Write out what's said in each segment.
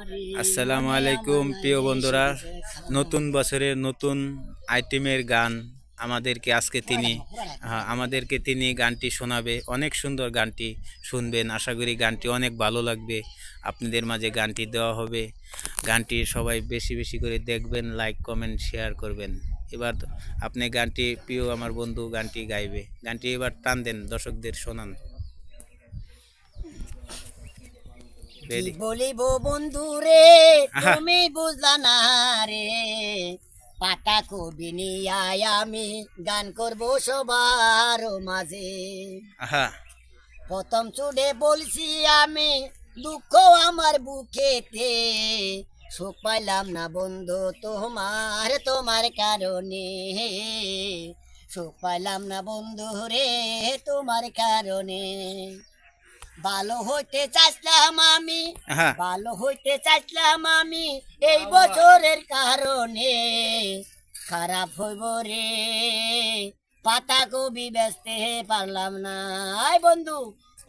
আসসালামু আলাইকুম প্রিয় বন্ধুরা, নতুন বছরের নতুন আইটেমের গান আমাদেরকে তিনি গানটি শোনাবে। অনেক সুন্দর গানটি শুনবেন, আশা করি গানটি অনেক ভালো লাগবে। আপনাদের মাঝে গানটি দেওয়া হবে, গানটি সবাই বেশি বেশি করে দেখবেন, লাইক কমেন্ট শেয়ার করবেন। এবার আপনি গানটি, প্রিয় আমার বন্ধু গানটি গাইবে। গানটি এবার টান দেন, দর্শকদের শোনান। কি বলিব বন্ধু রে, তুমি বুঝলা না রে। পাতা কবি নিয়ায় আমি গান করব সবার মাঝে। প্রথম চুড়ে বলছি আমি, দুঃখ আমার বুকেতে। সুখ পাইলাম না বন্ধু তোমার কারণে। সুখ পাইলাম না বন্ধু রে তোমার কারণে। ভালো হইতে চাইছিলাম আমি এই বছরের কারণে। খারাপ হইব রে, পাতা কবি বেচতে পারলাম না। বন্ধু,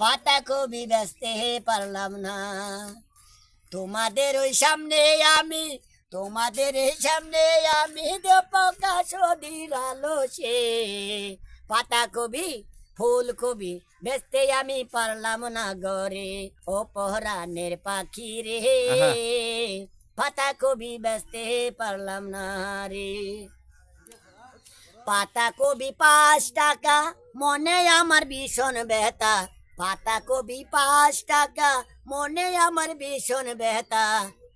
পাতা কবি বেচতে পারলাম না। তোমাদের সামনে আমি প্রকাশ দিলালো সে। পাতা কবি ফুলকবি বেচতে আমি পারলাম না গরে। ও পহরানের পাখি রে, পাতা কবি বেচতে পারলাম না রে। পাতা কবি 5 টাকা, মনে আমার ভীষণ ব্যথা। পাতা কবি 5 টাকা, মনে আমার ভীষণ ব্যথা।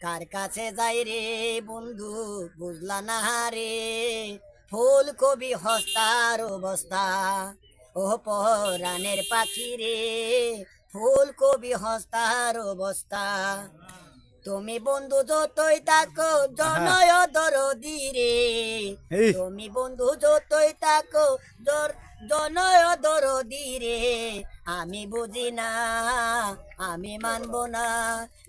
কার কাছে যাই রে বন্ধু বুঝলা না রে। ফুলকবি হস্তার অবস্থা, ও পরাণের পাখি রে। ফুলকবি হস্তার অবস্থা। তুমি বন্ধু যতই থাকো জনয় দরদি রে। তুমি বন্ধু যতই থাকো জনয় দরদি রে। আমি বুঝি না, আমি মানবো না।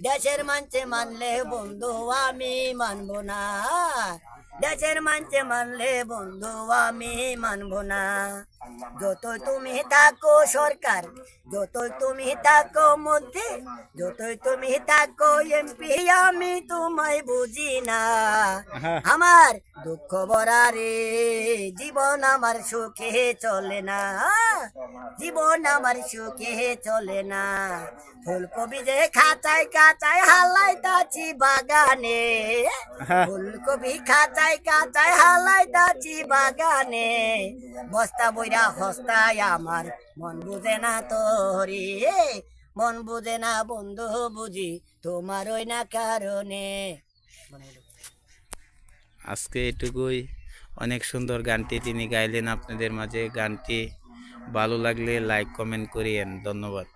দেশের মানছে মানলে বন্ধু আমি মানবো না। দেশের মানছে মানলে বন্ধু আমি মানবো না। যতই তুমি থাকো সরকার, যতই তুমি থাকো মধ্যে, যতই তুমি থাকো এমপি, আমি তোমায় বুঝি না। আমার দুঃখ ভরা রে জীবন আমার সুখে চলে না। জীবন আমার সুখে চলে না। ফুলকবি যে খাঁচায় হালাইতাছি বাগানে। ফুলকবি খাঁচায় হালাইতাছি বাগানে। বস্তা বইরা হস্তায় আমার মন বুঝে না তোরে। মন বুঝে না বন্ধু বুঝি তোমার ওই না কারণে। আজকে এটুকুই। অনেক সুন্দর গানটি তিনি গাইলেন আপনাদের মাঝে। গানটি ভালো লাগলে লাইক কমেন্ট করিয়েন। ধন্যবাদ।